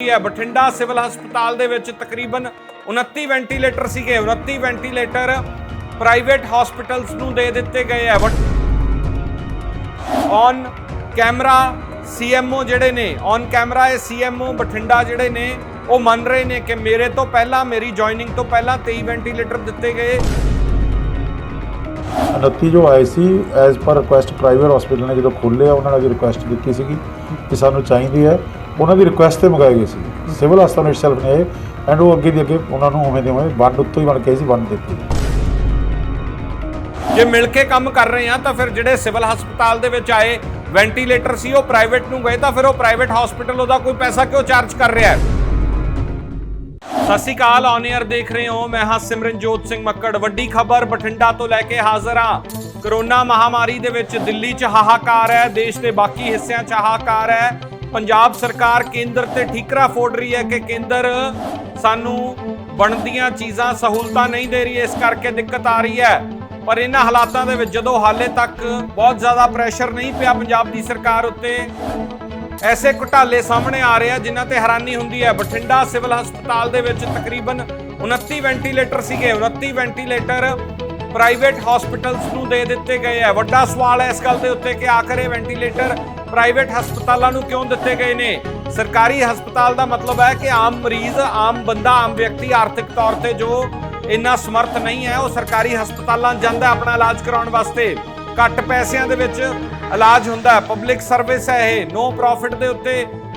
है। बठिंडा सिविल हस्पताल दे विच तकरीबन 29 वेंटीलेटर सीगे। 29 वेंटीलेटर प्राइवेट हॉस्पिटल्स नूं दे दिते गए है। ऑन कैमरा CMO जिहड़े ने ऑन कैमरा ये CMO बठिंडा जिहड़े ने वो मन रहे ने कि मेरे तो पहला मेरी जॉइनिंग तो पहला 23 वेंटीलेटर दिते गए। 29 जो आए सी as per request private hospital ने जो खोले उन्होंने भी रिक्वेस्ट दी सी कि सानू चाहिए है, उन्होंने रिक्वेस्ट से मंगाए गए सी। सिविल हस्पताल इटसेल्फ ने एंड वो अगे अगे उन्होंने उवें दे उवें वन उत्तों ही बन के वन दित्ती। जे मिल के काम कर रहे हैं तो फिर जिहड़े सिविल हस्पताल दे विच आए वेंटीलेटर सी वो प्राइवेट नूं गए तो फिर वो प्राइवेट हॉस्पिटल उहदा कोई पैसा क्यों चार्ज कर रहा है। सत श्री अकाल, ऑन एयर देख रहे हो, मैं हाँ सिमरनजोत सिंह मक्कड़। वड्डी खबर बठिंडा तो लैके हाज़र हाँ। कोरोना महामारी दे विच दिल्ली च हाहाकार है, देश के बाकी हिस्सों च हाहाकार है। पंजाब सरकार केंद्र ते ठीकरा फोड़ रही है कि केंद्र सानू बनदियां चीज़ां सहूलतां नहीं दे रही है, इस करके दिक्कत आ रही है। पर इन्हां हालातां दे विच जदों हाले तक बहुत ज़्यादा प्रैशर नहीं पिया पंजाब दी सरकार उत्ते, ऐसे घोटाले सामने आ रहे हैं जिन्हां ते हैरानी हुंदी है। बठिंडा सिविल हस्पताल दे विच तकरीबन 29 वेंटीलेटर सीगे। 29 वेंटीलेटर प्राइवेट हॉस्पिटल्स नूं दे दिते गए है। वड्डा सवाल है इस गल दे उत्ते कि आखिर ये वेंटीलेटर प्राइवेट हस्पतालों नूं क्यों दिते गए ने। सरकारी हस्पताल का मतलब है कि आम मरीज, आम बंदा, आम व्यक्ति आर्थिक तौर पर जो इन्ना समर्थ नहीं है वो सरकारी हस्पतालों जांदा अपना इलाज कराउण वास्ते। घट पैसिਆਂ ਦੇ ਵਿੱਚ इलाज ਹੁੰਦਾ है, पब्लिक सर्विस है ये, नो प्रॉफिट ਦੇ ਉੱਤੇ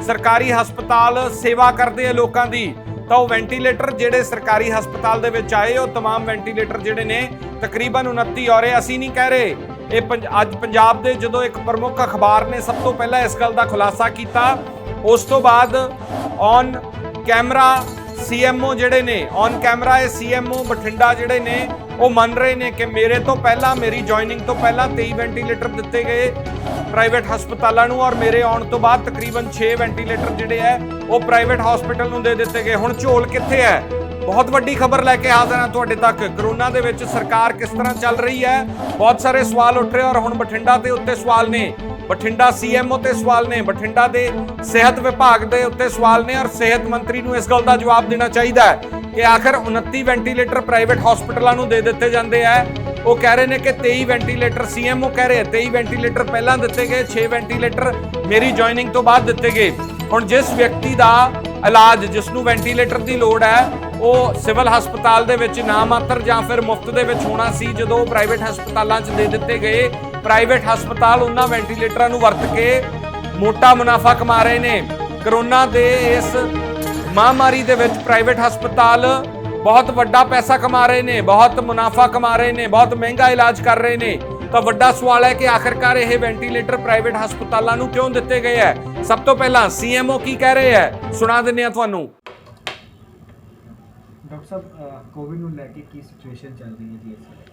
सरकारी हस्पताल सेवा करते हैं लोगों की। तो वेंटीलेटर ਜਿਹੜੇ सरकारी हस्पताल ਦੇ ਵਿੱਚ ਆਏ ਉਹ तमाम वेंटीलेटर ਜਿਹੜੇ ਨੇ तकरीबन 29 और ਅਸੀਂ नहीं कह रहे, ਇਹ ਅੱਜ ਪੰਜਾਬ ਦੇ ਜਦੋਂ ਇੱਕ ਪ੍ਰਮੁੱਖ ਅਖਬਾਰ ਨੇ ਸਭ ਤੋਂ ਪਹਿਲਾਂ ਇਸ ਗੱਲ ਦਾ ਖੁਲਾਸਾ ਕੀਤਾ, ਉਸ ਤੋਂ ਬਾਅਦ ਔਨ ਕੈਮਰਾ CMO ਜਿਹੜੇ ਨੇ ਔਨ ਕੈਮਰਾ ਇਹ CMO ਬਠਿੰਡਾ ਜਿਹੜੇ ਨੇ वो मन रहे ने कि मेरे तो पहला मेरी जॉइनिंग तो पहला 23 वेंटीलेटर दिते गए प्राइवेट हस्पतालों नूं और मेरे आउण तो बाद तकरीबन 6 वेंटीलेटर जिहड़े है वो प्राइवेट हॉस्पिटल नूं दे दिते गए। हुण झोल कित्थे है? बहुत वड्डी खबर लैके हाज़र हां तुहाडे तक। कोरोना दे विच सरकार किस तरह चल रही है, बहुत सारे सवाल उठ रहे और हुण बठिंडा ते उत्ते सवाल ने, बठिंडा CMO ते सवाल ने, बठिंडा दे सेहत विभाग दे उत्ते सवाल ने और सेहत मंत्री नूं इस गल दा जवाब देना चाहिए कि आखिर 29 वेंटीलेटर प्राइवेट हॉस्पिटलों नूं दे दिते जांदे है। वो कह रहे हैं कि 23 वेंटीलेटर CMO कह रहे हैं 23 वेंटीलेटर पहला दिते गए, 6 वेंटीलेटर मेरी जॉइनिंग तो बाद दिते गए। हुण जिस व्यक्ति का इलाज जिसनूं वेंटीलेटर की लोड़ है वो सिविल हस्पताल दे विच ना मात्र जां फिर मुफ्त दे विच होना सी, जदों प्राइवेट हस्पतालों च दे दिते गए, प्राइवेट हस्पताल उन्हां वेंटीलेटरां नूं वरत के मोटा मुनाफा कमा रहे ने। कोरोना दे इस महामारी दे विच प्राइवेट हस्पताल बहुत वड्डा पैसा कमा रहे ने, बहुत मुनाफा कमा रहे ने, बहुत महंगा इलाज कर रहे ने। तो वड्डा सवाल है कि आखिरकार ये वेंटीलेटर प्राइवेट हस्पतालों नूं क्यों दिते गए है। सब तो पहला CMO की कह रहे हैं, सुना दिंदे हां तुहानूं। डॉक्टर साहब कोविड नूं लैके की सिचुएशन चल रही है जी इस समय?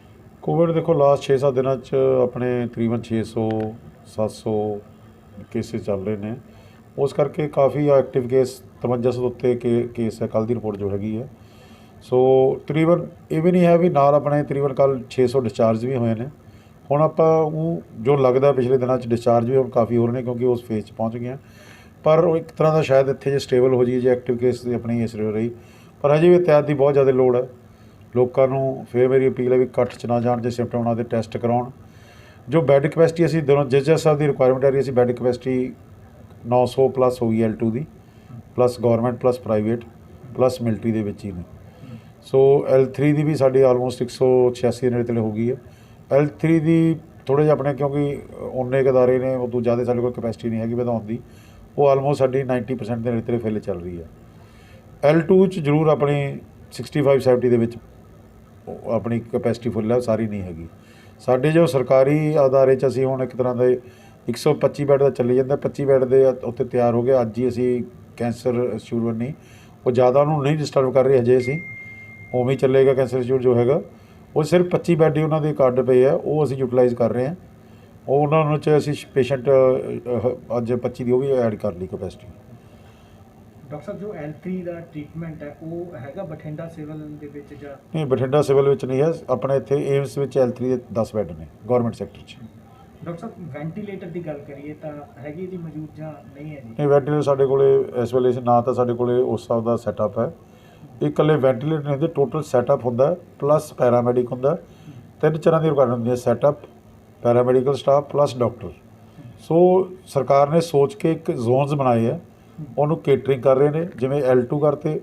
कोविड देखो लास्ट 6-7 दिनों अपने तकरीबन 600-700 केसेस चल रहे हैं, उस करके काफ़ी एक्टिव केस 53 उत्ते केस है। कल की रिपोर्ट जो हैगी है सो तकरीबन ये भी नहीं है भी नाल अपने तकरीबन कल 600 डिस्चार्ज भी हुए हैं। हुण आपां जो लगता पिछले दिनों डिस्चार्ज भी हुण काफ़ी हो रहे हैं क्योंकि उस फेज पहुँच गए हैं, पर एक तरह का शायद इत्थे जे स्टेबल हो जाइए जे एक्टिव केस अपनी इस रही, पर अजे भी एहतियात की बहुत ज़्यादा लोड़ है। लोगों को फिर मेरी अपील है भी घट च ना जाण, जे सिम्पटम उन्हां दे टेस्ट कराउण। जो बैड कैपेसिटी असीं दोनों जिस हिसाब की रिक्वायरमेंट आ रही असीं बैड कैपेसिटी 900 प्लस होगी L2 की, plus government plus private plus military दे विच ही ने। सो L3 की भी साड़ी आलमोस्ट 186 नेड़े तले हो गई है। L3 की थोड़े जिहे अपने क्योंकि उन्ने अदारे ने उदों ज़्यादा साढ़े कोल कैपेसिटी नहीं हैगी वधाउण दी, वो आलमोस्ट साड़ी 90% के नेड़े तले फिल चल रही है। L2 च जरूर अपनी 65-70 दे विच अपनी कैपेसिटी फुल है, सारी नहीं हैगी। साडे जो सरकारी अदारे च असीं हुण एक तरह के 125 बैड का चली जाता, 25 बैड के उत्ते तैयार हो गए। अज ही असी कैंसर इंस्टीट्यूट बनी वो ज़्यादा उन्होंने नहीं डिस्टर्ब कर रहे, हजे असी उवें ही चलेगा कैंसर इंस्टीट्यूट जो हैगा वो सिर्फ 25 बैड ही उन्होंने कार्ड पे है, वो असी यूटिलाइज़ कर रहे हैं। वो उन्होंने असी पेशेंट अज 25 की वो भी ऐड कर ली कैपेसिटी। डॉक्टर साहब जो L3 का ट्रीटमेंट है वो हैगा बठिंडा सिविल दे विच जां नहीं? बठिंडा सिविल विच नहीं है, अपने इत्थे एम्स विच L3 के 10 बैड ने गौरमेंट सैक्टर च। ਡਾਕਟਰ ਸਾਹਿਬ ਵੈਂਟੀਲੇਟਰ ਦੀ ਗੱਲ ਕਰੀਏ ਤਾਂ ਹੈਗੀ ਜੀ ਮੌਜੂਦ ਜਾਂ ਨਹੀਂ ਹੈ ਜੀ? ਨਹੀਂ, ਵੈਂਟੀਲੇਟਰ ਸਾਡੇ ਕੋਲੇ ਇਸ ਵੇਲੇ ਨਾ ਤਾਂ ਸਾਡੇ ਕੋਲੇ ਉਸ ਹਿਸਾਬ ਦਾ ਸੈਟਅਪ ਹੈ। ਇਹ ਇਕੱਲੇ ਵੈਂਟੀਲੇਟਰ ਨਹੀਂ ਹੁੰਦੇ, ਟੋਟਲ ਸੈਟਅਪ ਹੁੰਦਾ ਪਲੱਸ ਪੈਰਾਮੈਡਿਕ ਹੁੰਦਾ। ਤਿੰਨ ਤਰ੍ਹਾਂ ਦੀ ਰਿਕੁਆਇਰਮੈਂਟ ਹੁੰਦੀ ਹੈ, setup, paramedical staff plus doctor. So ਸਰਕਾਰ ਨੇ ਸੋਚ ਕੇ ਇੱਕ ਜ਼ੋਨਸ ਬਣਾਏ ਹੈ, ਉਹਨੂੰ ਕੇਟਰਿੰਗ ਕਰ ਰਹੇ ਨੇ। ਜਿਵੇਂ L2 ਕਰਤੇ,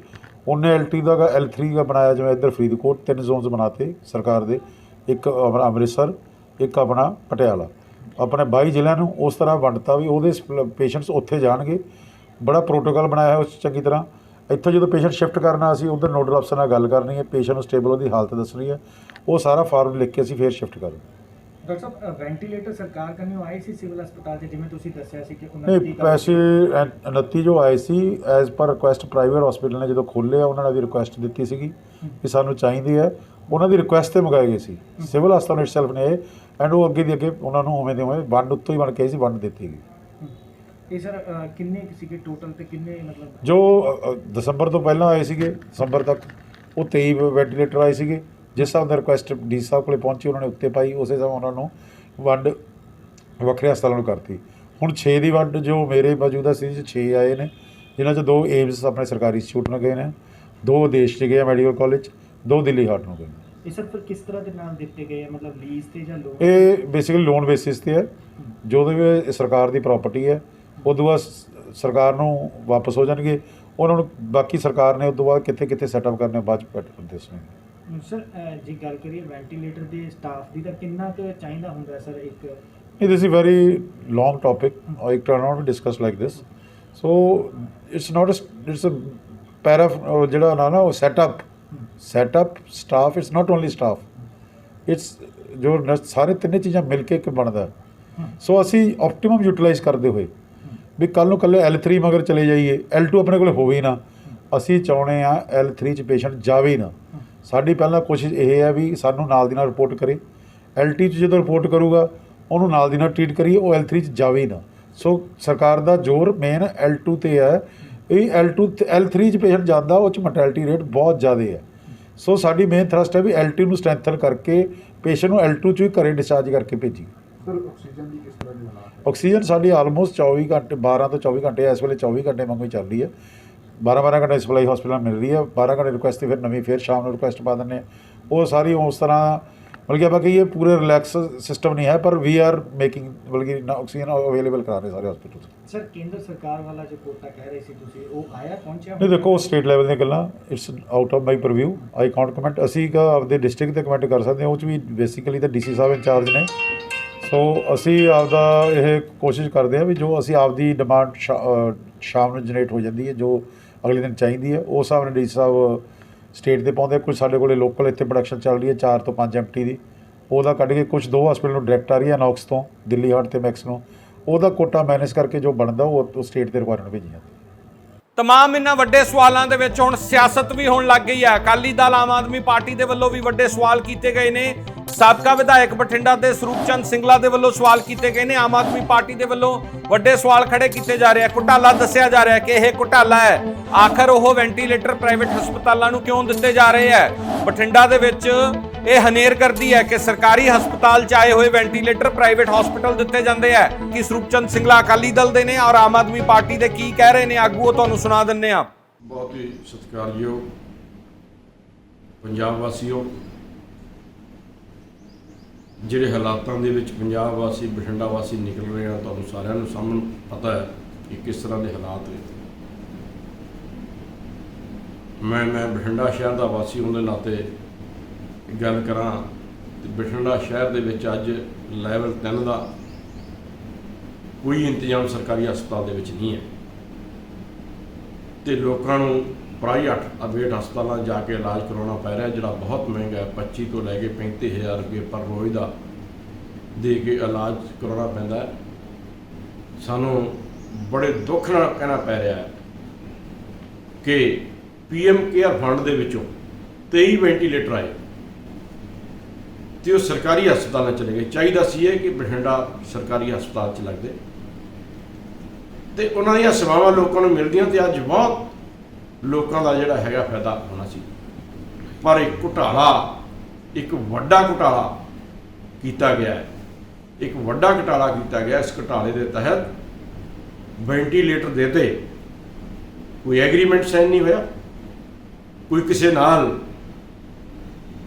ਉਹਨੇ L3 ਦਾ L3 ਦਾ ਬਣਾਇਆ। ਜਿਵੇਂ ਇੱਧਰ ਫਰੀਦਕੋਟ 3 ਜ਼ੋਨਸ ਬਣਾਤੇ ਸਰਕਾਰ ਦੇ, ਇੱਕ ਆਪਣਾ ਅੰਮ੍ਰਿਤਸਰ, ਇੱਕ ਆਪਣਾ ਪਟਿਆਲਾ, ਆਪਣੇ 22 ਜ਼ਿਲ੍ਹਿਆਂ ਨੂੰ ਉਸ ਤਰ੍ਹਾਂ ਵੰਡਤਾ ਵੀ ਉਹਦੇ ਪੇਸ਼ੈਂਟਸ ਉੱਥੇ ਜਾਣਗੇ। ਬੜਾ ਪ੍ਰੋਟੋਕਾਲ ਬਣਾਇਆ ਹੈ ਉਸ ਚੰਗੀ ਤਰ੍ਹਾਂ। ਇੱਥੋਂ ਜਦੋਂ ਪੇਸ਼ੈਂਟ ਸ਼ਿਫਟ ਕਰਨਾ, ਅਸੀਂ ਉਧਰ ਨੋਡਲ ਅਫਸਰ ਨਾਲ ਗੱਲ ਕਰਨੀ ਹੈ, ਪੇਸ਼ੈਂਟ ਨੂੰ ਸਟੇਬਲ ਉਹਦੀ ਹਾਲਤ ਦੱਸਣੀ ਹੈ, ਉਹ ਸਾਰਾ ਫਾਰਮ ਲਿਖ ਕੇ ਅਸੀਂ ਫਿਰ ਸ਼ਿਫਟ ਕਰਾਂਗੇ। ਡਾਕਟਰ ਸਾਹਿਬ ਵੈਂਟੀਲੇਟਰ ਸਰਕਾਰ ਕੰਨਿਓ ਆਏ ਸੀ ਸਿਵਲ ਹਸਪਤਾਲ 'ਚ, ਜਿਵੇਂ ਤੁਸੀਂ ਦੱਸਿਆ ਸੀ ਕਿ ਨਹੀਂ, ਪੈਸੇ 29 ਜੋ ਆਏ ਸੀ as per request private hospital ਨੇ ਜਦੋਂ ਖੋਲ੍ਹਿਆ, ਉਹਨਾਂ ਨੇ ਵੀ ਰਿਕੁਐਸਟ ਦਿੱਤੀ ਸੀਗੀ ਕਿ ਸਾਨੂੰ ਚਾਹੀਦੀ ਹੈ। ਉਹਨਾਂ ਦੀ ਰਿਕੁਐਸਟ 'ਤੇ ਮੰਗਾਏ ਗਏ ਸੀ, ਸਿਵਲ ਹਸਪਤਾਲ ਇਟਸੈਲਫ ਨੇ ਇਹ, ਐਂਡ ਉਹ ਅੱਗੇ ਦੀ ਅੱਗੇ ਉਹਨਾਂ ਨੂੰ ਉਵੇਂ ਦੇ ਉਵੇਂ ਵੰਡ ਉੱਤੋਂ ਹੀ ਬਣ ਕੇ ਸੀ, ਵੰਡ ਦਿੱਤੀ ਗਈ। ਇਹ ਸਰ ਕਿੰਨੇ ਸੀਗੇ ਟੋਟਲ ਤੇ ਕਿੰਨੇ ਮਤਲਬ ਜੋ ਦਸੰਬਰ ਤੋਂ ਪਹਿਲਾਂ ਆਏ ਸੀਗੇ, ਦਸੰਬਰ ਤੱਕ ਉਹ 23 ਵੈਂਟੀਲੇਟਰ ਆਏ ਸੀਗੇ। ਜਿਸ ਹਿਸਾਬ ਦਾ ਰਿਕੁਐਸਟ ਡੀ ਸਾਹਿਬ ਕੋਲੇ ਪਹੁੰਚੀ, ਉਹਨਾਂ ਨੇ ਉੱਤੇ ਪਾਈ, ਉਸੇ ਹਿਸਾਬ ਉਹਨਾਂ ਨੂੰ ਵੰਡ ਵੱਖਰੇ ਹਸਪਤਾਲਾਂ ਨੂੰ ਕਰਤੀ। ਹੁਣ 6 ਦੀ ਵੰਡ ਜੋ ਮੇਰੇ ਮੌਜੂਦਾ ਸਥਿਤੀ 'ਚ 6 ਆਏ ਨੇ, ਜਿਨ੍ਹਾਂ 'ਚ 2 ਏਮਸ ਆਪਣੇ ਸਰਕਾਰੀ ਇੰਸਟੀਚਿਊਟ ਨੂੰ ਗਏ ਨੇ, 2 ਦੇਸ਼ 'ਚ ਗਏ ਆ ਮੈਡੀਕਲ ਕਾਲਜ, 2 ਦਿੱਲੀ ਹਾਰਟ ਨੂੰ ਗਏ। ਇਹ ਸਰ ਫਿਰ ਕਿਸ ਤਰ੍ਹਾਂ ਦੇ ਨਾਮ ਦਿੱਤੇ ਗਏ ਆ, ਮਤਲਬ ਲੀਜ਼ ਤੇ ਜਾਂ ਲੋਨ? ਇਹ ਬੇਸਿਕਲੀ ਲੋਨ ਬੇਸਿਸ ਤੇ ਹੈ, ਜੋ ਵੀ ਸਰਕਾਰ ਦੀ ਪ੍ਰਾਪਰਟੀ ਹੈ। ਉਦੋਂ ਬਾਅਦ ਸਰਕਾਰ ਨੂੰ ਵਾਪਸ ਹੋ ਜਾਣਗੇ, ਉਹਨਾਂ ਨੂੰ ਬਾਕੀ ਸਰਕਾਰ ਨੇ ਉਦੋਂ ਬਾਅਦ ਕਿੱਥੇ ਕਿੱਥੇ ਸੈਟਅਪ ਕਰਨੇ ਬਾਅਦ 'ਚ ਦੱਸਣਗੇ। ਸਰ ਜੇ ਗੱਲ ਕਰੀਏ ਵੈਂਟੀਲੇਟਰ ਦੇ ਸਟਾਫ ਦੀ, ਤਾਂ ਕਿੰਨਾ ਕੁ ਚਾਹੀਦਾ ਹੁੰਦਾ ਸਰ? ਇੱਕ this is a very long topic. I cannot discuss like this. So it's not it's a ਜਿਹੜਾ ਨਾ ਉਹ setup staff, it's not only staff, it's ਜੋ ਸਾਰੇ ਤਿੰਨੇ ਚੀਜ਼ਾਂ ਮਿਲ ਕੇ ਇੱਕ ਬਣਦਾ। ਸੋ ਅਸੀਂ ਆਪਟੀਮਮ ਯੂਟਿਲਾਈਜ਼ ਕਰਦੇ ਹੋਏ ਵੀ ਕੱਲ੍ਹ ਨੂੰ ਇਕੱਲੇ L3 ਮਗਰ ਚਲੇ ਜਾਈਏ, L2 ਆਪਣੇ ਕੋਲ ਹੋਵੇ ਹੀ ਨਾ। ਅਸੀਂ ਚਾਹੁੰਦੇ ਹਾਂ L3 'ਚ ਪੇਸ਼ੈਂਟ ਜਾਵੇ ਹੀ ਨਾ। ਸਾਡੀ ਪਹਿਲਾਂ ਕੋਸ਼ਿਸ਼ ਇਹ ਹੈ ਵੀ ਸਾਨੂੰ ਨਾਲ ਦੀ ਨਾਲ ਰਿਪੋਰਟ ਕਰੇ, L2 'ਚ ਜਦੋਂ ਰਿਪੋਰਟ ਕਰੂਗਾ ਉਹਨੂੰ ਨਾਲ ਦੀ ਨਾਲ ਟਰੀਟ ਕਰੀਏ, ਉਹ L3 'ਚ ਜਾਵੇ ਹੀ ਨਾ। ਸੋ ਸਰਕਾਰ ਦਾ ਜ਼ੋਰ ਮੇਨ L2 'ਤੇ ਹੈ। ਇਹ L3 'ਚ ਪੇਸ਼ੈਂਟ ਜਾਂਦਾ, ਉਹ 'ਚ ਮੋਰਟੈਲਿਟੀ ਰੇਟ ਬਹੁਤ ਜ਼ਿਆਦਾ ਹੈ। ਸੋ ਸਾਡੀ ਮੇਨ ਥਰਸਟ ਹੈ ਵੀ L2 ਨੂੰ ਸਟਰੈਂਥਨ ਕਰਕੇ ਪੇਸ਼ੈਂਟ ਨੂੰ L2 'ਚ ਹੀ ਘਰੇ ਡਿਸਚਾਰਜ ਕਰਕੇ ਭੇਜੀ। ਸਰ ਆਕਸੀਜਨ ਦੀ ਕਿਸ ਤਰ੍ਹਾਂ ਦੀ ਹਾਲਾਤ ਹੈ? ਆਕਸੀਜਨ ਸਾਡੀ ਆਲਮੋਸਟ 24 ਘੰਟੇ 12 ਤੋਂ 24 ਘੰਟੇ ਇਸ ਵੇਲੇ 24 ਘੰਟੇ ਵਾਂਗੂ ਹੀ ਚੱਲ ਰਹੀ ਹੈ। 12 ਘੰਟੇ ਸਪਲਾਈ ਹਸਪੀਟਲ ਮਿਲ ਰਹੀ ਹੈ, 12 ਘੰਟੇ ਰਿਕੁਐਸਟ 'ਤੇ ਫਿਰ ਨਵੀਂ ਫਿਰ ਸ਼ਾਮ ਨੂੰ ਰਿਕੁਐਸਟ ਪਾ ਦਿੰਦੇ ਹਾਂ। ਉਹ ਸਾਰੀ ਉਸ ਤਰ੍ਹਾਂ ਬਲਕਿ ਆਪਾਂ ਕਹੀਏ ਪੂਰੇ ਰਿਲੈਕਸ ਸਿਸਟਮ ਨਹੀਂ ਹੈ, ਪਰ ਵੀ ਆਰ ਮੇਕਿੰਗ ਬਲਕਿ ਆਕਸੀਜਨ ਅਵੇਲੇਬਲ ਕਰਾ ਰਹੇ ਸਾਰੇ ਹਸਪੀਟਲ। ਸਰ ਕੇਂਦਰ ਸਰਕਾਰ ਵਾਲਾ ਜੋ ਕੋਟਾ ਕਹਿ ਰਹੇ ਸੀ ਤੁਸੀਂ, ਉਹ ਆਇਆ ਪਹੁੰਚਿਆ? ਨਹੀਂ, ਦੇਖੋ ਸਟੇਟ ਲੈਵਲ ਦੀਆਂ ਗੱਲਾਂ, it's out of my ਪਰਵਿਊ, I can't comment. ਅਸੀਂ ਆਪਦੇ ਡਿਸਟ੍ਰਿਕਟ 'ਤੇ ਕਮੈਂਟ ਕਰ ਸਕਦੇ ਹਾਂ, ਉਹ 'ਚ ਵੀ ਬੇਸਿਕਲੀ ਤਾਂ DC ਸਾਹਿਬ ਇੰਚਾਰਜ ਨੇ। ਸੋ ਅਸੀਂ ਆਪਦਾ ਇਹ ਕੋਸ਼ਿਸ਼ ਕਰਦੇ ਹਾਂ ਵੀ ਜੋ ਅਸੀਂ ਆਪਦੀ ਡਿਮਾਂਡ ਸ਼ਾਮ ਨੂੰ ਜਨਰੇਟ ਹੋ ਜਾਂਦੀ ਹੈ, ਜੋ ਅਗਲੇ ਦਿਨ ਚਾਹੀਦੀ ਹੈ, ਉਸ ਹਿਸਾਬ ਨਾਲ DC ਸਾਹਿਬ ਸਟੇਟ ਦੇ ਪਾਉਂਦੇ। ਕੁਝ ਸਾਡੇ ਕੋਲੇ ਲੋਕਲ ਇੱਥੇ ਪ੍ਰੋਡਕਸ਼ਨ ਚੱਲ ਰਹੀ ਹੈ 4 ਤੋਂ 5 MT ਦੀ, ਉਹਦਾ ਕੱਢ ਕੇ ਕੁਝ 2 ਹਸਪੀਟਲ ਨੂੰ ਡਾਇਰੈਕਟ ਆ ਰਹੀ ਹੈ, ਨੌਕਸ ਤੋਂ, ਦਿੱਲੀ ਹਾਰਟ ਤੇ ਮੈਕਸ ਨੂੰ, ਉਹਦਾ ਕੋਟਾ ਮੈਨੇਜ ਕਰਕੇ ਜੋ ਬਣਦਾ ਉਹ ਸਟੇਟ ਦੇ ਰਿਕੁਆਇਰਮੈਂਟ ਭੇਜੀ ਜਾਂਦੀ। ਤਮਾਮ ਇਹਨਾਂ ਵੱਡੇ ਸਵਾਲਾਂ ਦੇ ਵਿੱਚ ਹੁਣ ਸਿਆਸਤ ਵੀ ਹੋਣ ਲੱਗ ਗਈ ਹੈ। ਅਕਾਲੀ ਦਲ, ਆਮ ਆਦਮੀ ਪਾਰਟੀ ਦੇ ਵੱਲੋਂ ਵੀ ਵੱਡੇ ਸਵਾਲ ਕੀਤੇ ਗਏ ਨੇ। ਸਾਬਕਾ ਵਿਧਾਇਕ ਬਠਿੰਡਾ ਦੇ ਸਰੂਪਚੰਦ ਸਿੰਗਲਾ ਦੇ ਵੱਲੋਂ ਸਵਾਲ ਕੀਤੇ ਗਏ ਨੇ। ਆਮ ਆਦਮੀ ਪਾਰਟੀ ਦੇ ਵੱਲੋਂ ਵੱਡੇ ਸਵਾਲ ਖੜੇ ਕੀਤੇ ਜਾ ਰਹੇ ਆ। ਘੁਟਾਲਾ ਦੱਸਿਆ ਜਾ ਰਿਹਾ ਕਿ ਇਹ ਘੁਟਾਲਾ ਹੈ। ਆਖਰ ਉਹ ਵੈਂਟੀਲੇਟਰ ਪ੍ਰਾਈਵੇਟ ਹਸਪਤਾਲਾਂ ਨੂੰ ਕਿਉਂ ਦਿੱਤੇ ਜਾ ਰਹੇ ਹੈ? ਬਠਿੰਡਾ ਦੇ ਵਿੱਚ ਇਹ ਹਨੇਰ ਕਰਦੀ ਹੈ ਕਿ ਸਰਕਾਰੀ ਹਸਪਤਾਲ 'ਚ ਆਏ ਹੋਏ ਵੈਂਟੀਲੇਟਰ ਪ੍ਰਾਈਵੇਟ ਹਸਪਤਾਲ ਦਿੱਤੇ ਜਾਂਦੇ ਆ। ਕਿ ਸਰੂਪਚੰਦ ਸਿੰਗਲਾ ਅਕਾਲੀ ਦਲ ਦੇ ਨੇ ਔਰ ਆਮ ਆਦਮੀ ਪਾਰਟੀ ਦੇ ਕੀ ਕਹਿ ਰਹੇ ਨੇ ਆਗੂ, ਉਹ ਤੁਹਾਨੂੰ ਸੁਣਾ ਦਿੰਨੇ ਆ। ਬਹੁਤ ਹੀ ਸਤਿਕਾਰਯੋਗ ਪੰਜਾਬ ਵਾਸੀਓ, ਜਿਹੜੇ ਹਾਲਾਤਾਂ ਦੇ ਵਿੱਚ ਪੰਜਾਬ ਵਾਸੀ, ਬਠਿੰਡਾ ਵਾਸੀ ਨਿਕਲ ਰਹੇ ਆ, ਤੁਹਾਨੂੰ ਸਾਰਿਆਂ ਨੂੰ ਸਾਹਮਣੇ ਪਤਾ ਹੈ ਕਿ ਕਿਸ ਤਰ੍ਹਾਂ ਦੇ ਹਾਲਾਤ ਨੇ। ਮੈਂ ਬਠਿੰਡਾ ਸ਼ਹਿਰ ਦਾ ਵਾਸੀ ਹੋਣ ਦੇ ਨਾਤੇ ਗੱਲ ਕਰਾਂ ਤੇ ਬਠਿੰਡਾ ਸ਼ਹਿਰ ਦੇ ਵਿੱਚ ਅੱਜ ਲੈਵਲ 3 ਦਾ ਕੋਈ ਇੰਤਜ਼ਾਮ ਸਰਕਾਰੀ ਹਸਪਤਾਲ ਦੇ ਵਿੱਚ ਨਹੀਂ ਹੈ ਤੇ ਲੋਕਾਂ ਨੂੰ ਪ੍ਰਾਈਵੇਟ ਹਸਪਤਾਲਾਂ ਜਾ ਕੇ ਇਲਾਜ ਕਰਵਾਉਣਾ ਪੈ ਰਿਹਾ, ਜਿਹੜਾ ਬਹੁਤ ਮਹਿੰਗਾ ਹੈ। 25 ਤੋਂ ਲੈ ਕੇ 35,000 ਰੁਪਏ ਪਰ ਰੋਜ਼ ਦਾ ਦੇ ਕੇ ਇਲਾਜ ਕਰਵਾਉਣਾ ਪੈਂਦਾ ਹੈ। ਸਾਨੂੰ ਬੜੇ ਦੁੱਖ ਨਾਲ ਕਹਿਣਾ ਪੈ ਰਿਹਾ ਹੈ ਕਿ PM ਕੇਅਰ ਫੰਡ ਦੇ ਵਿੱਚੋਂ 23 ਵੈਂਟੀਲੇਟਰ ਆਏ ਤੇ ਉਹ ਸਰਕਾਰੀ ਹਸਪਤਾਲਾਂ ਚਲੇ ਗਏ। ਚਾਹੀਦਾ ਸੀ ਇਹ ਕਿ ਬਠਿੰਡਾ ਸਰਕਾਰੀ ਹਸਪਤਾਲ 'ਚ ਲੱਗਦੇ ਤੇ ਉਹਨਾਂ ਦੀਆਂ ਸੇਵਾਵਾਂ ਲੋਕਾਂ ਨੂੰ ਮਿਲਦੀਆਂ ਤੇ ਅੱਜ ਬਹੁਤ ਲੋਕਾਂ ਦਾ ਜਿਹੜਾ ਹੈਗਾ ਫਾਇਦਾ ਹੋਣਾ ਸੀ। ਪਰ ਇੱਕ ਘੁਟਾਲਾ, ਇੱਕ ਵੱਡਾ ਘੁਟਾਲਾ ਕੀਤਾ ਗਿਆ ਹੈ ਇੱਕ ਵੱਡਾ ਘਟਾਲਾ ਕੀਤਾ ਗਿਆ। ਇਸ ਘਟਾਲੇ ਦੇ ਤਹਿਤ ਵੈਂਟੀਲੇਟਰ ਦੇਤੇ ਕੋਈ ਐਗਰੀਮੈਂਟ ਸਾਈਨ ਨਹੀਂ ਹੋਇਆ, ਕੋਈ ਕਿਸੇ ਨਾਲ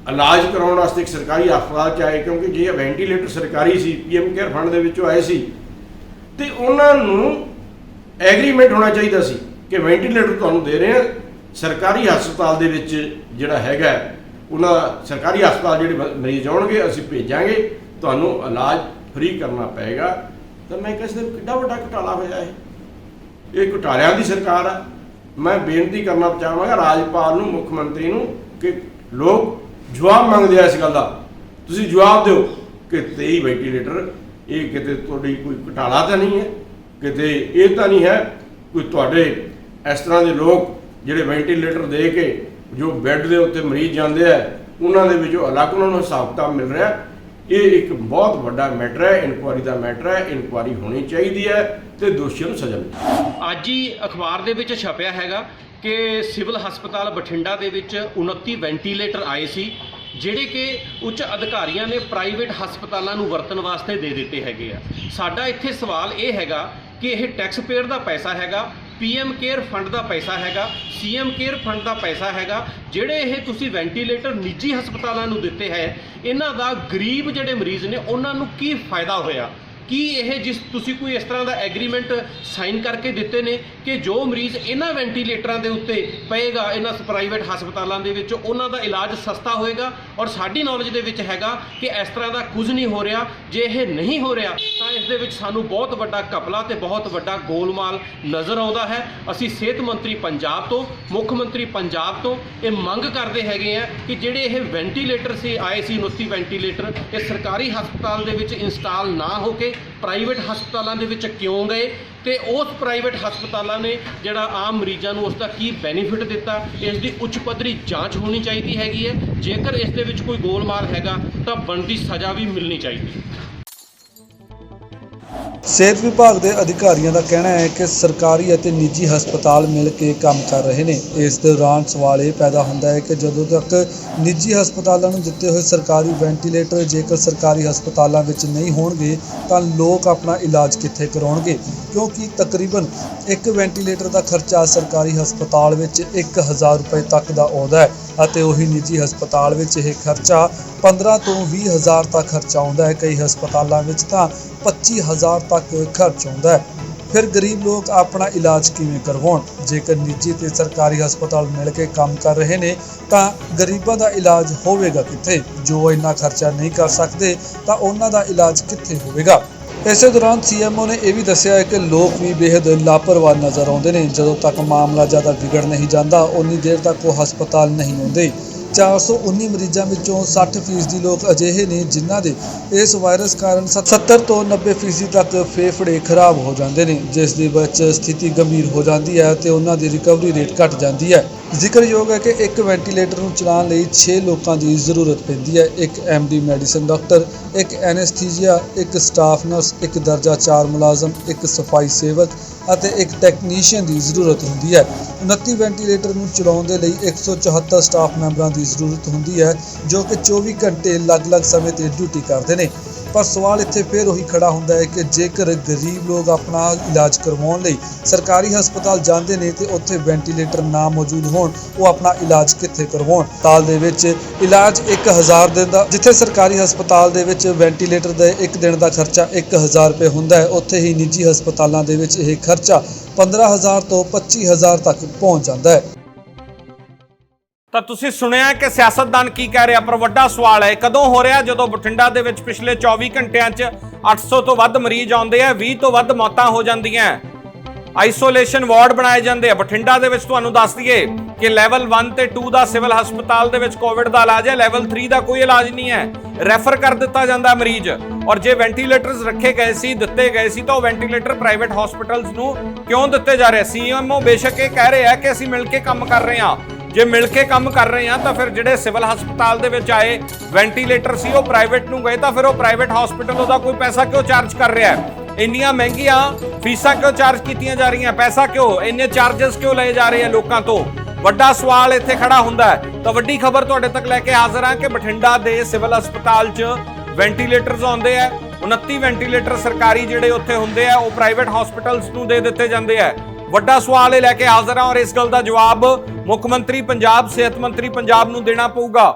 ਇਲਾਜ ਕਰਾਉਣ ਵਾਸਤੇ ਇੱਕ ਸਰਕਾਰੀ ਹਸਪਤਾਲ 'ਚ ਆਏ, ਕਿਉਂਕਿ ਜੇ ਵੈਂਟੀਲੇਟਰ ਸਰਕਾਰੀ ਸੀ, PM ਕੇਅਰ ਫੰਡ ਦੇ ਵਿੱਚੋਂ ਆਏ ਸੀ, ਤੇ ਉਹਨਾਂ ਨੂੰ ਐਗਰੀਮੈਂਟ ਹੋਣਾ ਚਾਹੀਦਾ ਸੀ ਕਿ ਵੈਂਟੀਲੇਟਰ ਤੁਹਾਨੂੰ ਦੇ ਰਹੇ ਹਾਂ, ਸਰਕਾਰੀ ਹਸਪਤਾਲ ਦੇ ਵਿੱਚ ਜਿਹੜਾ ਹੈਗਾ ਉਹਨਾਂ ਸਰਕਾਰੀ ਹਸਪਤਾਲ ਜਿਹੜੇ ਮਰੀਜ਼ ਆਉਣਗੇ ਅਸੀਂ ਭੇਜਾਂਗੇ, ਤੁਹਾਨੂੰ ਇਲਾਜ ਫ੍ਰੀ ਕਰਨਾ ਪਏਗਾ। ਤਾਂ ਮੈਂ ਕਹਿੰਦਾ ਕਿੰਨਾ ਵੱਡਾ ਘੁਟਾਲਾ ਹੋਇਆ ਇਹ ਘੁਟਾਲਿਆਂ ਦੀ ਸਰਕਾਰ ਆ। ਮੈਂ ਬੇਨਤੀ ਕਰਨਾ ਚਾਹਾਂਗਾ ਰਾਜਪਾਲ ਨੂੰ, ਮੁੱਖ ਮੰਤਰੀ ਨੂੰ, ਕਿ ਲੋਕ ਜਵਾਬ ਮੰਗਦੇ ਆ ਇਸ ਗੱਲ ਦਾ, ਤੁਸੀਂ ਜਵਾਬ ਦਿਓ ਕਿ 23 ਵੈਂਟੀਲੇਟਰ ਇਹ ਕਿਤੇ ਤੁਹਾਡੀ ਕੋਈ ਘੁਟਾਲਾ ਤਾਂ ਨਹੀਂ ਹੈ, ਕਿਤੇ ਇਹ ਤਾਂ ਨਹੀਂ ਹੈ ਕੋਈ ਤੁਹਾਡੇ ਇਸ ਤਰ੍ਹਾਂ ਦੇ ਲੋਕ ਜਿਹੜੇ ਵੈਂਟੀਲੇਟਰ ਦੇ ਕੇ ਜੋ ਬੈੱਡ ਦੇ ਉੱਤੇ ਮਰੀਜ਼ ਜਾਂਦੇ ਆ ਉਹਨਾਂ ਦੇ ਵਿੱਚੋਂ ਅਲੱਗ ਉਹਨਾਂ ਨੂੰ ਹਿਸਾਬ ਕਿਤਾਬ ਮਿਲ ਰਿਹਾ। ਇਹ ਇੱਕ ਬਹੁਤ ਵੱਡਾ ਮੈਟਰ ਹੈ, ਇਨਕੁਆਇਰੀ ਦਾ ਮੈਟਰ ਹੈ, ਇਨਕੁਆਇਰੀ ਹੋਣੀ ਚਾਹੀਦੀ ਹੈ ਤੇ ਦੋਸ਼ੀਆਂ ਨੂੰ ਸਜ਼ਾ ਮਿਲੇ। ਅੱਜ ਹੀ ਅਖਬਾਰ ਦੇ ਵਿੱਚ ਛਪਿਆ ਹੈਗਾ ਕਿ ਸਿਵਲ ਹਸਪਤਾਲ ਬਠਿੰਡਾ ਦੇ ਵਿੱਚ 29 ਵੈਂਟੀਲੇਟਰ ਆਏ ਸੀ, ਜਿਹੜੇ ਕਿ ਉੱਚ ਅਧਿਕਾਰੀਆਂ ਨੇ ਪ੍ਰਾਈਵੇਟ ਹਸਪਤਾਲਾਂ ਨੂੰ ਵਰਤਣ ਵਾਸਤੇ ਦੇ ਦਿੱਤੇ ਹੈਗੇ ਆ। ਸਾਡਾ ਇੱਥੇ ਸਵਾਲ ਇਹ ਹੈਗਾ ਕਿ ਇਹ ਟੈਕਸ ਪੇਅਰ ਦਾ ਪੈਸਾ ਹੈਗਾ, PM ਕੇਅਰ ਫੰਡ ਦਾ ਪੈਸਾ ਹੈਗਾ, CM ਕੇਅਰ ਫੰਡ ਦਾ ਪੈਸਾ ਹੈਗਾ। ਜਿਹੜੇ ਇਹ ਤੁਸੀਂ ਵੈਂਟੀਲੇਟਰ ਨਿੱਜੀ ਹਸਪਤਾਲਾਂ ਨੂੰ ਦਿੱਤੇ ਹੈ, ਇਹਨਾਂ ਦਾ ਗਰੀਬ ਜਿਹੜੇ ਮਰੀਜ਼ ਨੇ ਉਹਨਾਂ ਨੂੰ ਕੀ ਫਾਇਦਾ ਹੋਇਆ? ਕੀ ਇਹ ਜਿਸ ਤੁਸੀਂ ਕੋਈ ਇਸ ਤਰ੍ਹਾਂ ਦਾ ਐਗਰੀਮੈਂਟ ਸਾਈਨ ਕਰਕੇ ਦਿੱਤੇ ਨੇ ਕਿ ਜੋ ਮਰੀਜ਼ ਇਹਨਾਂ ਵੈਂਟੀਲੇਟਰਾਂ ਦੇ ਉੱਤੇ ਪਏਗਾ ਇਹਨਾਂ ਪ੍ਰਾਈਵੇਟ ਹਸਪਤਾਲਾਂ ਦੇ ਵਿੱਚ ਉਹਨਾਂ ਦਾ ਇਲਾਜ ਸਸਤਾ ਹੋਏਗਾ? ਔਰ ਸਾਡੀ ਨੌਲੇਜ ਦੇ ਵਿੱਚ ਹੈਗਾ ਕਿ ਇਸ ਤਰ੍ਹਾਂ ਦਾ ਕੁਝ ਨਹੀਂ ਹੋ ਰਿਹਾ। ਜੇ ਇਹ ਨਹੀਂ ਹੋ ਰਿਹਾ ਤਾਂ ਇਸ ਦੇ ਵਿੱਚ ਸਾਨੂੰ ਬਹੁਤ ਵੱਡਾ ਘਪਲਾ ਤੇ ਬਹੁਤ ਵੱਡਾ ਗੋਲਮਾਲ ਨਜ਼ਰ ਆਉਂਦਾ ਹੈ। ਅਸੀਂ ਸਿਹਤ ਮੰਤਰੀ ਪੰਜਾਬ ਤੋਂ, ਮੁੱਖ ਮੰਤਰੀ ਪੰਜਾਬ ਤੋਂ ਇਹ ਮੰਗ ਕਰਦੇ ਹੈਗੇ ਆ ਕਿ ਜਿਹੜੇ ਇਹ ਵੈਂਟੀਲੇਟਰ ਸੀ ਆਏ ਸੀ 29 ਵੈਂਟੀਲੇਟਰ, ਇਹ ਸਰਕਾਰੀ ਹਸਪਤਾਲ ਦੇ ਵਿੱਚ ਇੰਸਟਾਲ ਨਾ ਹੋ ਕੇ ਪ੍ਰਾਈਵੇਟ ਹਸਪਤਾਲਾਂ ਦੇ ਵਿੱਚ ਕਿਉਂ ਗਏ, ਤੇ ਉਸ ਪ੍ਰਾਈਵੇਟ ਹਸਪਤਾਲਾਂ ਨੇ ਜਿਹੜਾ ਆਮ ਮਰੀਜ਼ਾਂ ਨੂੰ ਉਸ ਦਾ ਕੀ ਬੈਨੀਫਿਟ ਦਿੱਤਾ, ਇਸ ਦੀ ਉੱਚ ਪੱਧਰੀ ਜਾਂਚ ਹੋਣੀ ਚਾਹੀਦੀ ਹੈਗੀ ਹੈ। ਜੇਕਰ ਇਸ ਦੇ ਵਿੱਚ ਕੋਈ ਗੋਲਮਾਲ ਹੈਗਾ ਤਾਂ ਬਣਦੀ ਸਜ਼ਾ ਵੀ ਮਿਲਣੀ ਚਾਹੀਦੀ। ਸਿਹਤ ਵਿਭਾਗ ਦੇ ਅਧਿਕਾਰੀਆਂ ਦਾ ਕਹਿਣਾ ਹੈ ਕਿ ਸਰਕਾਰੀ ਅਤੇ ਨਿੱਜੀ ਹਸਪਤਾਲ ਮਿਲ ਕੇ ਕੰਮ ਕਰ ਰਹੇ ਨੇ। ਇਸ ਦੌਰਾਨ ਸਵਾਲ ਇਹ ਪੈਦਾ ਹੁੰਦਾ ਹੈ ਕਿ ਜਦੋਂ ਤੱਕ ਨਿੱਜੀ ਹਸਪਤਾਲਾਂ ਨੂੰ ਦਿੱਤੇ ਹੋਏ ਸਰਕਾਰੀ ਵੈਂਟੀਲੇਟਰ ਜੇਕਰ ਸਰਕਾਰੀ ਹਸਪਤਾਲਾਂ ਵਿੱਚ ਨਹੀਂ ਹੋਣਗੇ ਤਾਂ ਲੋਕ ਆਪਣਾ ਇਲਾਜ ਕਿੱਥੇ ਕਰਾਉਣਗੇ, ਕਿਉਂਕਿ ਤਕਰੀਬਨ ਇੱਕ ਵੈਂਟੀਲੇਟਰ ਦਾ ਖਰਚਾ ਸਰਕਾਰੀ ਹਸਪਤਾਲ ਵਿੱਚ 1000 ਰੁਪਏ ਤੱਕ ਦਾ ਆਉਂਦਾ ਹੈ ਅਤੇ ਉਹੀ ਨਿੱਜੀ ਹਸਪਤਾਲ ਵਿੱਚ ਇਹ ਖਰਚਾ 15 ਤੋਂ 20 ਹਜ਼ਾਰ ਤੱਕ ਖਰਚਾ ਆਉਂਦਾ ਹੈ। ਕਈ ਹਸਪਤਾਲਾਂ ਵਿੱਚ ਤਾਂ 25,000 ਤੱਕ ਖਰਚ ਆਉਂਦਾ ਹੈ। ਫਿਰ ਗਰੀਬ ਲੋਕ ਆਪਣਾ ਇਲਾਜ ਕਿਵੇਂ ਕਰਵਾਉਣ? ਜੇਕਰ ਨਿੱਜੀ ਤੇ ਸਰਕਾਰੀ ਹਸਪਤਾਲ ਮਿਲ ਕੇ ਕੰਮ ਕਰ ਰਹੇ ਨੇ ਤਾਂ ਗਰੀਬਾਂ ਦਾ ਇਲਾਜ ਹੋਵੇਗਾ ਕਿੱਥੇ? ਜੋ ਇੰਨਾ ਖਰਚਾ ਨਹੀਂ ਕਰ ਸਕਦੇ ਤਾਂ ਉਹਨਾਂ ਦਾ ਇਲਾਜ ਕਿੱਥੇ ਹੋਵੇਗਾ? ਇਸੇ ਦੌਰਾਨ CMO ਨੇ ਇਹ ਵੀ ਦੱਸਿਆ ਹੈ ਕਿ ਲੋਕ ਵੀ ਬੇਹੱਦ ਲਾਪਰਵਾਹ ਨਜ਼ਰ ਆਉਂਦੇ ਨੇ। ਜਦੋਂ ਤੱਕ ਮਾਮਲਾ ਜ਼ਿਆਦਾ ਵਿਗੜ ਨਹੀਂ ਜਾਂਦਾ ਉਨੀ ਦੇਰ ਤੱਕ ਉਹ ਹਸਪਤਾਲ ਨਹੀਂ ਆਉਂਦੇ। 419 ਮਰੀਜ਼ਾਂ ਵਿੱਚੋਂ 60% ਲੋਕ ਅਜਿਹੇ ਨੇ ਜਿਨ੍ਹਾਂ ਦੇ ਇਸ ਵਾਇਰਸ ਕਾਰਨ 70 ਤੋਂ 90% ਤੱਕ ਫੇਫੜੇ ਖਰਾਬ ਹੋ ਜਾਂਦੇ ਨੇ, ਜਿਸ ਦੇ ਵਿੱਚ ਸਥਿਤੀ ਗੰਭੀਰ ਹੋ ਜਾਂਦੀ ਹੈ ਤੇ ਉਹਨਾਂ ਦੀ ਰਿਕਵਰੀ ਰੇਟ ਘਟ ਜਾਂਦੀ ਹੈ। ਜ਼ਿਕਰਯੋਗ ਹੈ ਕਿ ਇੱਕ ਵੈਂਟੀਲੇਟਰ ਨੂੰ ਚਲਾਉਣ ਲਈ 6 ਲੋਕਾਂ ਦੀ ਜ਼ਰੂਰਤ ਪੈਂਦੀ ਹੈ। ਇੱਕ MD ਮੈਡੀਸਨ ਡਾਕਟਰ, ਇੱਕ ਐਨਸਥੀਸੀਆ, ਇੱਕ ਸਟਾਫ ਨਰਸ, ਇੱਕ ਦਰਜਾ 4 ਮੁਲਾਜ਼ਮ, ਇੱਕ ਸਫਾਈ ਸੇਵਕ ਅਤੇ ਇੱਕ ਟੈਕਨੀਸ਼ੀਅਨ ਦੀ ਜ਼ਰੂਰਤ ਹੁੰਦੀ ਹੈ। 29 ਵੈਂਟੀਲੇਟਰ ਨੂੰ ਚਲਾਉਣ ਦੇ ਲਈ 174 ਸਟਾਫ ਮੈਂਬਰਾਂ ਦੀ ਜ਼ਰੂਰਤ ਹੁੰਦੀ ਹੈ ਜੋ ਕਿ 24 ਘੰਟੇ ਅਲੱਗ-ਅਲੱਗ ਸਮੇਂ 'ਤੇ ਡਿਊਟੀ ਕਰਦੇ ਨੇ। ਪਰ ਸਵਾਲ ਇੱਥੇ ਫਿਰ ਉਹੀ ਖੜਾ ਹੁੰਦਾ ਹੈ ਕਿ ਜੇਕਰ ਗਰੀਬ ਲੋਕ ਆਪਣਾ ਇਲਾਜ ਕਰਵਾਉਣ ਲਈ ਸਰਕਾਰੀ ਹਸਪਤਾਲ ਜਾਂਦੇ ਨੇ ਤੇ ਉੱਥੇ ਵੈਂਟੀਲੇਟਰ ਨਾ ਮੌਜੂਦ ਹੋਣ, ਉਹ ਆਪਣਾ ਇਲਾਜ ਕਿੱਥੇ ਕਰਵਾਉਣ? ਹਸਪਤਾਲ ਦੇ ਵਿੱਚ ਇਲਾਜ 1000 ਦਿਨ ਦਾ, ਜਿੱਥੇ ਸਰਕਾਰੀ ਹਸਪਤਾਲ ਦੇ ਵਿੱਚ ਵੈਂਟੀਲੇਟਰ ਦੇ ਇੱਕ ਦਿਨ ਦਾ ਖਰਚਾ 1000 ਰੁਪਏ ਹੁੰਦਾ ਹੈ, ਉੱਥੇ ਹੀ ਨਿੱਜੀ ਹਸਪਤਾਲਾਂ ਦੇ ਵਿੱਚ ਇਹ ਖਰਚਾ 15000 ਤੋਂ 25000 ਤੱਕ ਪਹੁੰਚ ਜਾਂਦਾ ਹੈ। ਤਾਂ ਤੁਸੀਂ ਸੁਣਿਆ ਕਿ ਸਿਆਸਤਦਾਨ ਕੀ ਕਹਿ ਰਿਹਾ, ਪਰ ਵੱਡਾ ਸਵਾਲ ਹੈ ਕਦੋਂ ਹੋ ਰਿਹਾ? ਜਦੋਂ ਬਠਿੰਡਾ ਦੇ ਵਿੱਚ ਪਿਛਲੇ 24 ਘੰਟਿਆਂ 'ਚ 800 ਤੋਂ ਵੱਧ ਮਰੀਜ਼ ਆਉਂਦੇ ਆ, 20 ਤੋਂ ਵੱਧ ਮੌਤਾਂ ਹੋ ਜਾਂਦੀਆਂ, ਆਈਸੋਲੇਸ਼ਨ ਵਾਰਡ ਬਣਾਏ ਜਾਂਦੇ ਆ। ਬਠਿੰਡਾ ਦੇ ਵਿੱਚ ਤੁਹਾਨੂੰ ਦੱਸ ਦਈਏ ਕਿ ਲੈਵਲ 1 ਤੇ 2 ਦਾ ਸਿਵਲ ਹਸਪਤਾਲ ਦੇ ਵਿੱਚ ਕੋਵਿਡ ਦਾ ਇਲਾਜ ਹੈ, ਲੈਵਲ 3 ਦਾ ਕੋਈ ਇਲਾਜ ਨਹੀਂ ਹੈ, ਰੈਫਰ ਕਰ ਦਿੱਤਾ ਜਾਂਦਾ ਮਰੀਜ਼। ਔਰ ਜੇ ਵੈਂਟੀਲੇਟਰਸ ਰੱਖੇ ਗਏ ਸੀ, ਦਿੱਤੇ ਗਏ ਸੀ, ਤਾਂ ਉਹ ਵੈਂਟੀਲੇਟਰ ਪ੍ਰਾਈਵੇਟ ਹਸਪੀਟਲਸ ਨੂੰ ਕਿਉਂ ਦਿੱਤੇ ਜਾ ਰਹੇ? CMO ਬੇਸ਼ੱਕ ਇਹ ਕਹਿ ਰਹੇ ਆ ਕਿ ਅਸੀਂ ਮਿਲ ਕੇ ਕੰਮ ਕਰ ਰਹੇ ਹਾਂ। ਜੇ ਮਿਲ ਕੇ ਕੰਮ ਕਰ ਰਹੇ ਹਾਂ ਤਾਂ ਫਿਰ ਜਿਹੜੇ ਸਿਵਲ ਹਸਪਤਾਲ ਦੇ ਵਿੱਚ ਆਏ ਵੈਂਟੀਲੇਟਰ ਸੀ ਉਹ ਪ੍ਰਾਈਵੇਟ ਨੂੰ ਗਏ, ਤਾਂ ਫਿਰ ਉਹ ਪ੍ਰਾਈਵੇਟ ਹਸਪੀਟਲ ਉਹਦਾ ਕੋਈ ਪੈਸਾ ਕਿਉਂ ਚਾਰਜ ਕਰ ਰਿਹਾ ਹੈ? ਇੰਨੀਆਂ ਮਹਿੰਗੀਆਂ ਫੀਸਾਂ ਕਿਉਂ ਚਾਰਜ ਕੀਤੀਆਂ ਜਾ ਰਹੀਆਂ? ਪੈਸਾ ਕਿਉਂ, ਇੰਨੇ ਚਾਰजेस ਕਿਉਂ ਲਏ ਜਾ ਰਹੇ ਆ ਲੋਕਾਂ ਤੋਂ? ਵੱਡਾ ਸਵਾਲ ਇੱਥੇ ਖੜਾ ਹੁੰਦਾ ਹੈ। ਤਾਂ ਵੱਡੀ ਖਬਰ ਤੁਹਾਡੇ ਤੱਕ ਲੈ ਕੇ ਹਾਜ਼ਰ ਹਾਂ ਕਿ ਬਠਿੰਡਾ ਦੇ ਸਿਵਲ ਹਸਪਤਾਲ 'ਚ ਵੈਂਟੀਲੇਟਰਸ ਆਉਂਦੇ ਆ, 29 ਵੈਂਟੀਲੇਟਰ ਸਰਕਾਰੀ ਜਿਹੜੇ ਉੱਥੇ ਹੁੰਦੇ ਆ ਉਹ ਪ੍ਰਾਈਵੇਟ ਹਸਪੀਟਲਸ ਨੂੰ ਦੇ ਦਿੱਤੇ ਜਾਂਦੇ ਆ। ਵੱਡਾ ਸਵਾਲ ਇਹ ਲੈ ਕੇ ਹਾਜ਼ਰ ਹਾਂ ਔਰ ਇਸ ਗੱਲ ਦਾ ਜਵਾਬ ਮੁੱਖ ਮੰਤਰੀ ਪੰਜਾਬ, ਸਿਹਤ ਮੰਤਰੀ ਪੰਜਾਬ ਨੂੰ ਦੇਣਾ ਪਊਗਾ।